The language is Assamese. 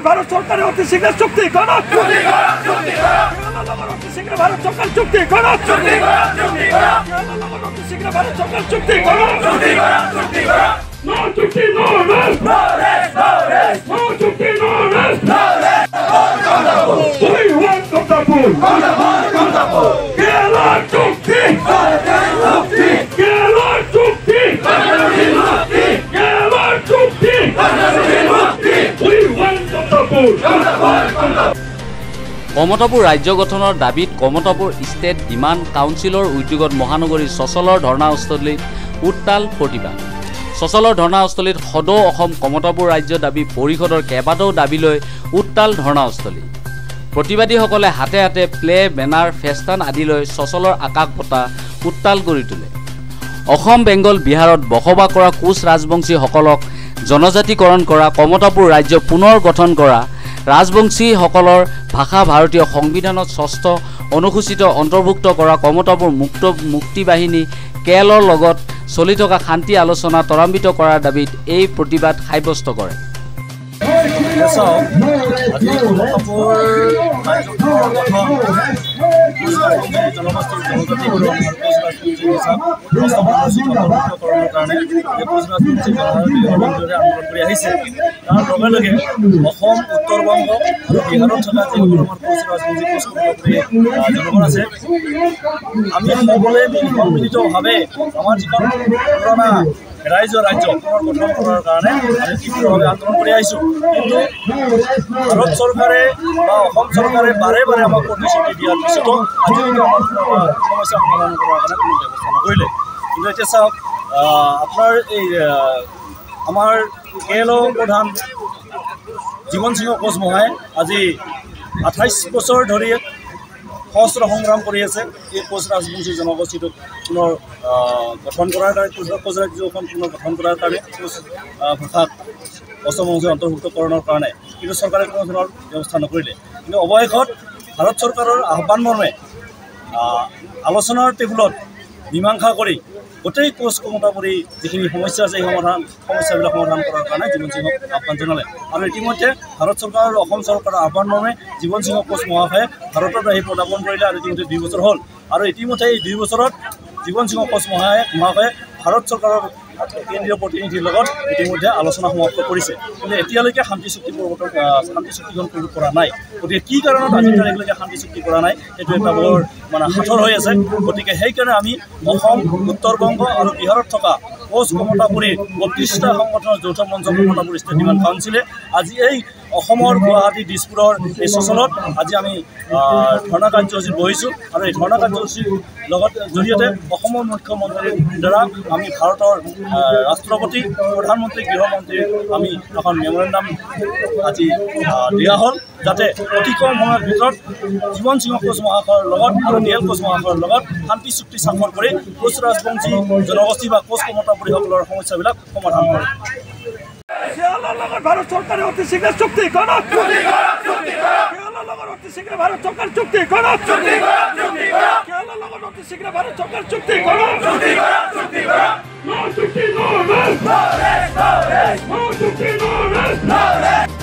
ভারত সরকারের অতি শীঘ্র চুক্তি করো, অতি শীঘ্র ভারত সরকার চুক্তি করো, অতি শীঘ্র ভারত সরকার চুক্তি করো। No চুক্তি, no rest, no rest, no rest, no চুক্তি, no rest, no rest. We want Kontapur, Kontapur. Kerala চুক্তি, Kerala চুক্তি, Kerala চুক্তি. We want Kontapur, Kontapur. Kamatapur ৰাজ্য গঠনৰ দাবীত কমতাপুৰ ষ্টেট ডিমাণ্ড কাউন্সিলৰ উদ্যোগত মহানগৰীৰ চচলৰ ধৰ্ণাস্থলীত উত্তাল প্ৰতিবাদ। চচলৰ ধৰ্ণাস্থলীত সদৌ অসম কমতাপুৰ ৰাজ্য দাবী পৰিষদৰ কেইবাটাও দাবী লৈ উত্তাল ধৰ্ণাস্থলী। প্ৰতিবাদীসকলে হাতে হাতে প্লে বেনাৰ ফেষ্টান আদি লৈ চচলৰ আকাশ বঁটা উত্তাল কৰি তোলে। অসম বেংগল বিহাৰত বসবাস কৰা কোচ ৰাজবংশীসকলক জনজাতিকৰণ কৰা, কমতাপুৰ ৰাজ্য পুনৰ গঠন কৰা, ৰাজবংশীসকলৰ ভাষা ভাৰতীয় সংবিধানত ষষ্ঠ অনুসূচিত অন্তৰ্ভুক্ত কৰা, কমতাপুৰ মুক্তি বাহিনী কেএলৰ লগত চলি থকা শান্তি আলোচনা ত্বৰান্বিত কৰাৰ দাবীত এই প্ৰতিবাদ সাব্যস্ত কৰে। আন্দোলন কৰি আহিছে। তাৰ লগে লগে অসম, উত্তৰ-বংগ আৰু বিহাৰত থকা যিসকল আমাৰ কোচ ৰাজবংশী জনগণ আছে, আমি সকলোৱে মিলিতভাৱে আমাৰ যিখন পুৰণা ৰাজ্য পুনৰ গঠন কৰাৰ কাৰণে আমি তীব্ৰভাৱে আন্দোলন কৰি আহিছোঁ। কিন্তু ভাৰত চৰকাৰে বা অসম চৰকাৰে বাৰে বাৰে আমাক প্ৰতিশ্ৰুতি দিয়াৰ পিছতো আজিলৈকে আমাৰ সমস্যা সমাধান কৰাৰ কাৰণে কোনো ব্যৱস্থা নকৰিলে। কিন্তু এতিয়া চাওক, আপোনাৰ এই আমাৰ কেএলৰ প্ৰধান জীৱন সিংহ কোচমহাই আজি 28 বছৰ ধৰি সহস্ৰ সংগ্ৰাম কৰি আছে এই কোচ ৰাজবংশী জনগোষ্ঠীটোক পুনৰ গঠন কৰাৰ কাৰণে, কোচ ৰাজ্যখন পুনৰ গঠন কৰাৰ কাৰণে, কোচ ভাষাক অসম অংশী অন্তৰ্ভুক্তকৰণৰ কাৰণে। কিন্তু চৰকাৰে কোনো ধৰণৰ ব্যৱস্থা নকৰিলে। কিন্তু অৱশেষত ভাৰত চৰকাৰৰ আহ্বান মৰ্মে আলোচনাৰ টেবুলত মীমাংসা কৰি গোটেই কোচ কমতাপুৰী যিখিনি সমস্যা আছে, সেই সমস্যাবিলাক সমাধান কৰাৰ কাৰণে জীৱন সিংহক আহ্বান জনালে। আৰু ইতিমধ্যে ভাৰত চৰকাৰ আৰু অসম চৰকাৰৰ আহ্বান মৰ্মে জীৱন সিংহ কোচ মহাশয়ে ভাৰতত আহি প্ৰদাপন কৰিলে আৰু ইতিমধ্যে 2 বছৰ হ'ল। আৰু ইতিমধ্যে এই 2 বছৰত জীৱন সিংহ কোচ মহাশয়ে ভাৰত চৰকাৰৰ কেন্দ্ৰীয় প্ৰতিনিধিৰ লগত ইতিমধ্যে আলোচনা সমাপ্ত কৰিছে। কিন্তু এতিয়ালৈকে শান্তি চুক্তিখন কৰা নাই। গতিকে কি কাৰণত আজি তাৰিখলৈকে শান্তি চুক্তি কৰা নাই, সেইটো এটা বৰ সাঁথৰ হৈ আছে। গতিকে সেইকাৰণে আমি অসম, উত্তৰ-বংগ আৰু বিহাৰত থকা কোচ কমতাপুৰীৰ 32টা সংগঠনৰ যৌথ মঞ্চ কমতাপুৰ ষ্টেট ডিমাণ্ড কাউন্সিলে আজি এই অসমৰ গুৱাহাটী দিছপুৰৰ এই চচলত আজি আমি ধৰ্ণা কাৰ্যসূচীত বহিছোঁ। আৰু এই ধৰ্ণা কাৰ্যসূচীৰ লগত জৰিয়তে অসমৰ মুখ্যমন্ত্ৰীৰ দ্বাৰা আমি ভাৰতৰ ৰাষ্ট্ৰপতি, প্ৰধানমন্ত্ৰী, গৃহমন্ত্ৰীৰ আমি এখন মেমৰেণ্ডাম আজি দিয়া হ'ল, যাতে অতি কম সময়ৰ ভিতৰত জীৱন সিংহ কোচ মহাশয়ৰ লগত আৰু ডিএল কোচ মহাশয়ৰ লগত শান্তি চুক্তি স্বাক্ষৰ কৰি কোচ ৰাজবংশী জনগোষ্ঠী বা কোচ কমতাপুৰীসকলৰ সমস্যাবিলাক সমাধান কৰে। ভারত সরকারের অতি শীঘ্র চুক্তি করো, অতি শীঘ্র ভারত সরকার চুক্তি করো, অতি শীঘ্র ভারত সরকার চুক্তি করো। No চুক্তি, no rest, no rest, no rest, no চুক্তি, no rest, no rest.